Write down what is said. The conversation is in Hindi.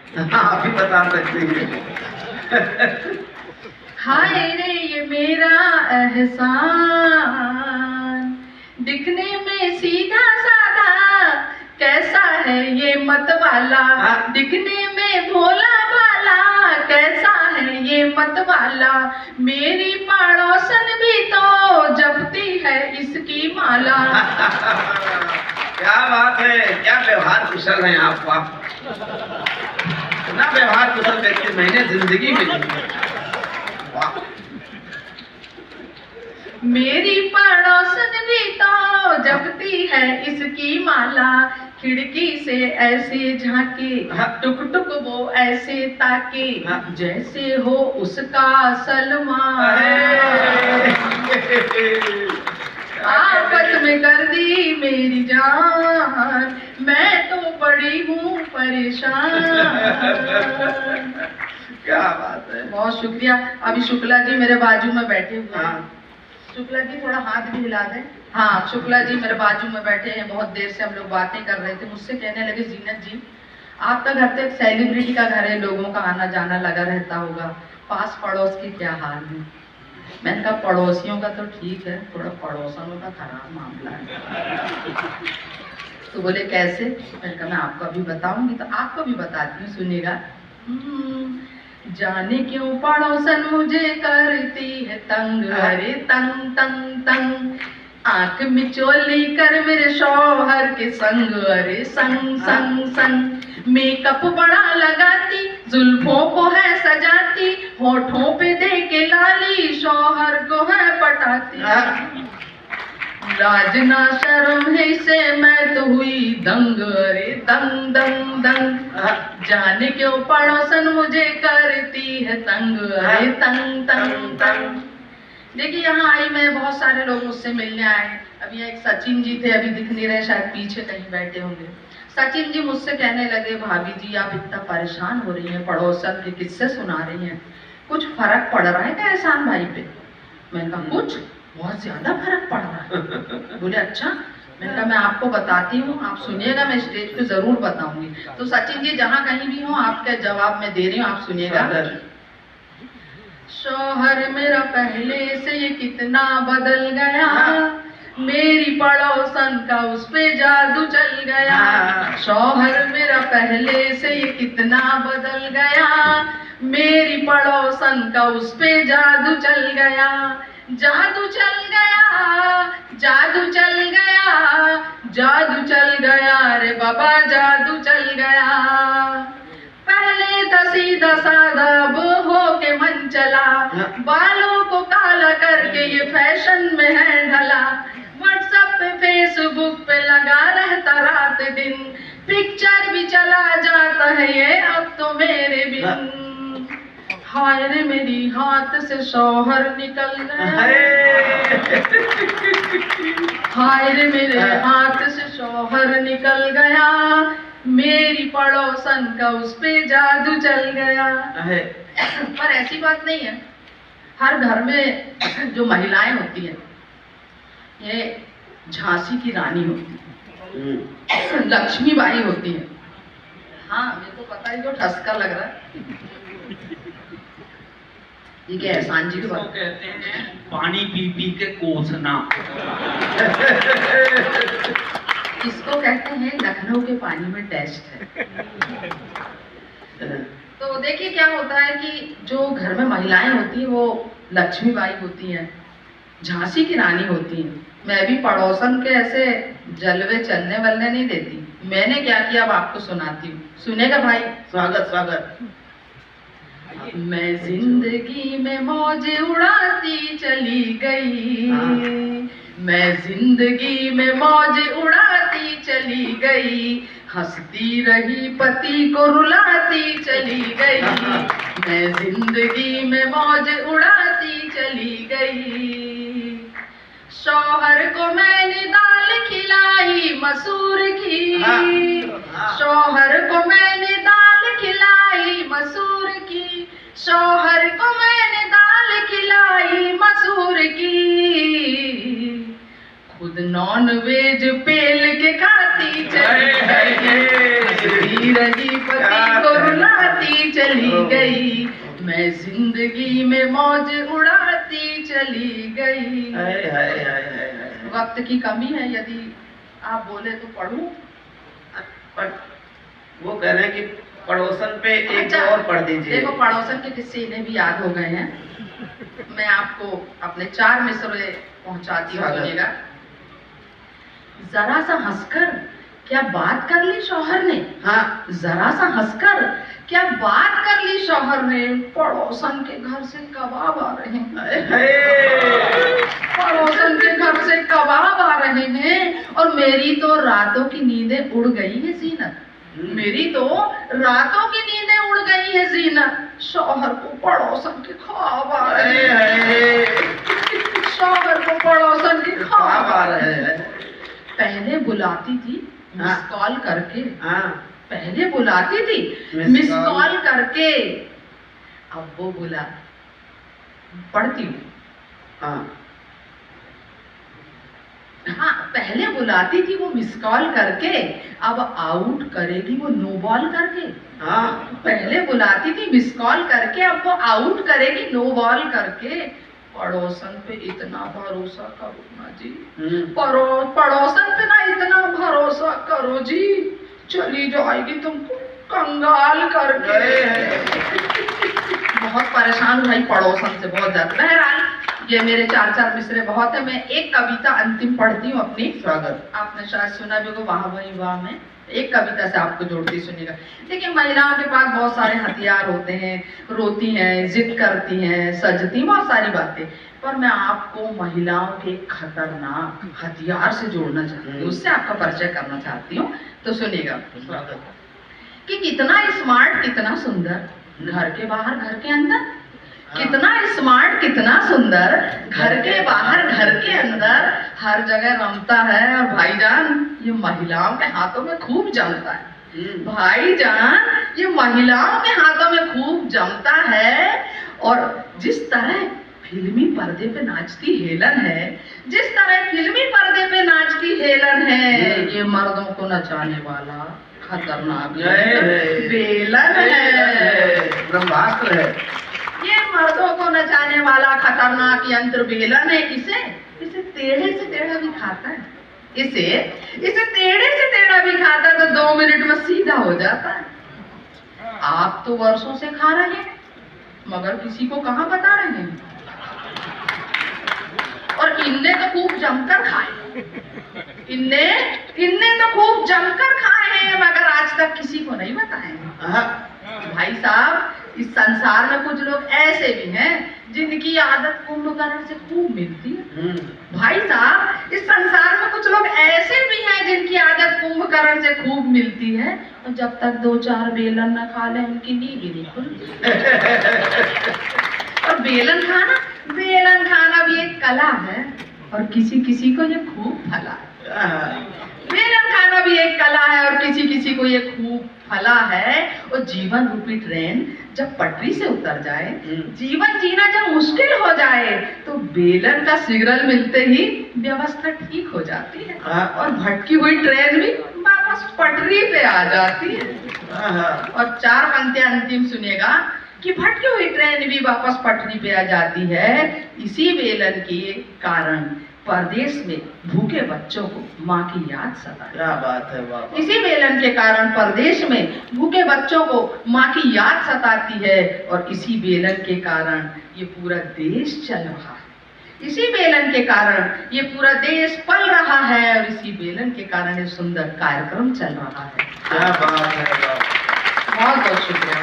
हाँ आप ही बता सकते हैं। हाय रे ये मेरा एहसान, दिखने में सीधा साधा, कैसा है ये मत वाला। दिखने में भोला भाला, कैसा है ये मत वाला। मेरी पड़ोसन भी तो जपती है इसकी माला। क्या बात है, क्या व्यवहार कुशल है आप। इतना व्यवहार कुशल व्यक्ति मैंने जिंदगी में नहीं देखा। मेरी पड़ोसन भी तो जपती है इसकी माला। खिड़की से ऐसे झांके, टुक टुक वो ऐसे ताके, जैसे हो उसका सलमान। आपस में कर दी मेरी जान, मैं तो बड़ी हूँ परेशान। क्या बात है, बहुत शुक्रिया। अभी शुक्ला जी मेरे बाजू में बैठे हुए हैं। शुक्ला जी थोड़ा हाथ भी हिला दें। हाँ, शुक्ला जी मेरे बाजू में बैठे हैं। बहुत देर से हम लोग बातें कर रहे थे। मुझसे कहने लगे, जीनत जी आपका घर तो एक सेलिब्रिटी का घर है, लोगों का आना जाना लगा रहता होगा, पास पड़ोस की क्या हाल है। मैंने कहा पड़ोसियों का तो ठीक है, थोड़ा पड़ोसनों का खराब मामला है। तो बोले कैसे। मैंने कहा मैं आपको अभी बताऊंगी, तो आपको भी बताती हूँ, सुनिएगा। जाने क्यों पड़ोसन मुझे करती है तंग, अरे तंग तंग तंग। आंख मिचोली कर मेरे शौहर के संग, अरे संग संग संग। मेकअप बड़ा लगाती, जुल्फों को है सजाती, होठों पे दे के लाली, शौहर को है पटाती। लाज ना शर्म है से मैं तो हुई दंग, अरे दंग दंग दंग। जाने क्यों पड़ोसन मुझे करती है तंग, अरे तंग तंग तंग। देखिए यहाँ आई मैं, बहुत सारे लोग मुझसे मिलने आए। अभी एक सचिन जी थे, अभी दिख नहीं रहे, शायद पीछे कहीं बैठे होंगे। सचिन जी मुझसे कहने लगे, भाभी जी आप इतना परेशान हो रही हैं, पड़ोसन के किस्से सुना रही हैं, कुछ फर्क पड़ रहा है क्या एहसान भाई पे। मैंने कहा कुछ बहुत ज्यादा फर्क पड़ रहा है। बोले अच्छा। मैंने कहा मैं आपको बताती हूँ, आप सुनिएगा, मैं स्टेज पे जरूर बताऊंगी। तो सचिन जी जहाँ कहीं भी हो, आपका जवाब मैं दे रही हूँ, आप सुनिएगा। शौहर मेरा पहले से ये कितना बदल गया, मेरी पड़ोसन का उस पे जादू चल गया। शौहर मेरा पहले से ये कितना बदल गया, मेरी पड़ोसन का उस पे जादू चल गया। जादू चल गया, जादू चल गया, जादू चल गया रे बाबा, जादू चल गया। पहले था सीधा साधा, वो हो के मन चला, बालों को काला करके ये फैशन में है ढला। व्हाट्सएप पे फेसबुक पे लगा रहता रात दिन, पिक्चर भी चला जाता है ये अब तो मेरे बिन। हाय रे मेरी हाथ से शौहर निकल गया, हाय रे मेरे हाथ से शौहर निकल गया, मेरी पड़ोसन का उस पे जादू चल गया। पर ऐसी बात नहीं है, हर घर में जो महिलाएं होती हैं ये झांसी की रानी होती है, लक्ष्मीबाई होती है। हाँ मेरे को पता है, जो ठसका लग रहा है ये क्या एहसान जी की बात कहते हैं, पानी पी पी के कोसना। इसको कहते हैं लखनऊ के पानी में टेस्ट है। तो देखिए क्या होता है कि जो घर में महिलाएं होती हैं वो लक्ष्मीबाई होती हैं, झांसी की रानी होती हैं। मैं भी पड़ोसन के ऐसे जलवे चलने वलने नहीं देती। मैंने क्या किया अब आपको सुनाती हूँ, सुनेगा भाई। स्वागत स्वागत। मैं जिंदगी में मौज उड़ाती चली गई, मैं जिंदगी में मौज उड़ाती चली गई, हंसती रही पति को रुलाती चली गई। मैं जिंदगी में मौज उड़ाती चली गई। शौहर को मैंने दाल खिलाई मसूर की, शौहर को मैंने दाल खिलाई मसूर की, शौहर को मैंने दाल खिलाई मसूर की, खुद नॉन वेज पेल के खाती चली गई, हंसती रही पति को रुला चली गई, मैं जिंदगी में मौज उड़ाती चली गई। हाय हाय हाय हाय हाय। वक्त की कमी है, यदि आप बोले तो पढ़ूं। पर वो कह रहे हैं कि पड़ोसन पे एक अच्छा, और पढ़ दीजिए। देखो पड़ोसन के किस्से इन्हें भी याद हो गए हैं, मैं आपको अपने 4 मिसरे पहुंचाती हूँ, सुनिएगा। जरा सा हंसकर क्या बात कर ली शौहर ने, हाँ, जरा सा हंसकर क्या बात कर ली शौहर ने, पड़ोसन के घर से कबाब आ रहे हैं। हाय हाय। पड़ोसन के घर से कबाब आ रहे हैं और मेरी तो रातों की नींदें उड़ गई है जीनत, मेरी तो रातों की नींदें उड़ गई है जीनत, शौहर को पड़ोसन के ख्वाब आ रहे हैं, शौहर को पड़ोसन के ख्वाब आ रहे हैं। पहले बुलाती थी मिस कॉल करके, हाँ, पहले बुलाती थी मिस मिस कॉल कॉल करके, अब वो बुला पढ़ती हूँ। हाँ, हाँ, पहले बुलाती थी वो मिस कॉल करके, अब आउट करेगी वो नो बॉल करके। हाँ, पहले बुलाती थी मिस कॉल करके, अब वो आउट करेगी नो बॉल करके। पड़ोसन पे इतना भरोसा करो ना जी, पड़ोसन पे ना इतना भरोसा करो जी, चली जाएगी तुमको कंगाल करके। बहुत परेशान हूँ भाई पड़ोसन से, बहुत ज्यादा। बहरहाल ये मेरे 4 मिसरे बहुत है। मैं एक कविता अंतिम पढ़ती हूँ अपनी, स्वागत। आपने शायद सुना भी होगा, वाह भाई वाह में एक कविता से आपको जोड़ती सुनिएगा। देखिए महिलाओं के पास बहुत सारे हथियार होते हैं, रोती हैं, जिद करती हैं, सजती, बहुत सारी बातें, पर मैं आपको महिलाओं के खतरनाक हथियार से जोड़ना चाहती हूँ, उससे आपका परिचय करना चाहती हूँ, तो सुनिएगा। कि कितना स्मार्ट कितना सुंदर, घर के बाहर घर के अंदर, कितना स्मार्ट कितना सुंदर, घर के बाहर घर के अंदर, हर जगह रमता है। और भाईजान ये महिलाओं के हाथों में खूब जमता है, भाईजान ये महिलाओं के हाथों में खूब जमता है। और जिस तरह फिल्मी पर्दे पे नाचती हेलन है, जिस तरह फिल्मी पर्दे पे नाचती हेलन है, ये मर्दों को नचाने वाला खतरनाक बेलन है, ब्रह्मास्त्र है। ये मर्दों को नचाने वाला खतरनाक यंत्र बेलन है। इसे टेढ़े से टेढ़ा भी खाता है, इसे टेढ़े से टेढ़ा भी खाता है तो 2 मिनट में सीधा हो जाता है। आप तो वर्षों से खा रहे हैं मगर किसी को कहाँ बता रहे हैं। और इनने तो खूब जमकर खाए, इनने तो खूब जमकर खाए हैं मगर आज तक किसी को नहीं बताए। भाई साहब इस संसार में कुछ लोग ऐसे भी हैं जिनकी आदत कुंभकर्ण से खूब मिलती है। भाई साहब इस संसार में कुछ लोग ऐसे भी हैं जिनकी आदत कुंभकर्ण से खूब मिलती है, और जब तक 2-4 बेलन न खा ले उनकी नींद ही नहीं खुलती। और बेलन खाना भी एक कला है और किसी किसी को ये खूब फला है। बेलन खाना भी एक कला है और किसी किसी को ये खूब फला है। और जीवन रूपी ट्रेन जब पटरी से उतर जाए, जीवन जीना जब मुश्किल हो जाए, तो बेलन का सिग्नल मिलते ही व्यवस्था ठीक हो जाती है और भटकी हुई ट्रेन भी वापस पटरी पे आ जाती है। और 4 पंक्तियां अंतिम सुनिएगा कि भटकी हुई ट्रेन भी वापस पटरी पे आ जाती है। इसी बेलन के कारण परदेश में भूखे बच्चों को माँ की याद सताती है। क्या बात है, वाह। इसी बेलन के कारण परदेश में भूखे बच्चों को माँ की याद सताती है और इसी बेलन के कारण ये पूरा देश चल रहा है। इसी बेलन के कारण ये पूरा देश पल रहा है और इसी बेलन के कारण ये सुंदर कार्यक्रम चल रहा है। क्या बात है, वाह। बहुत बहुत शुक्रिया।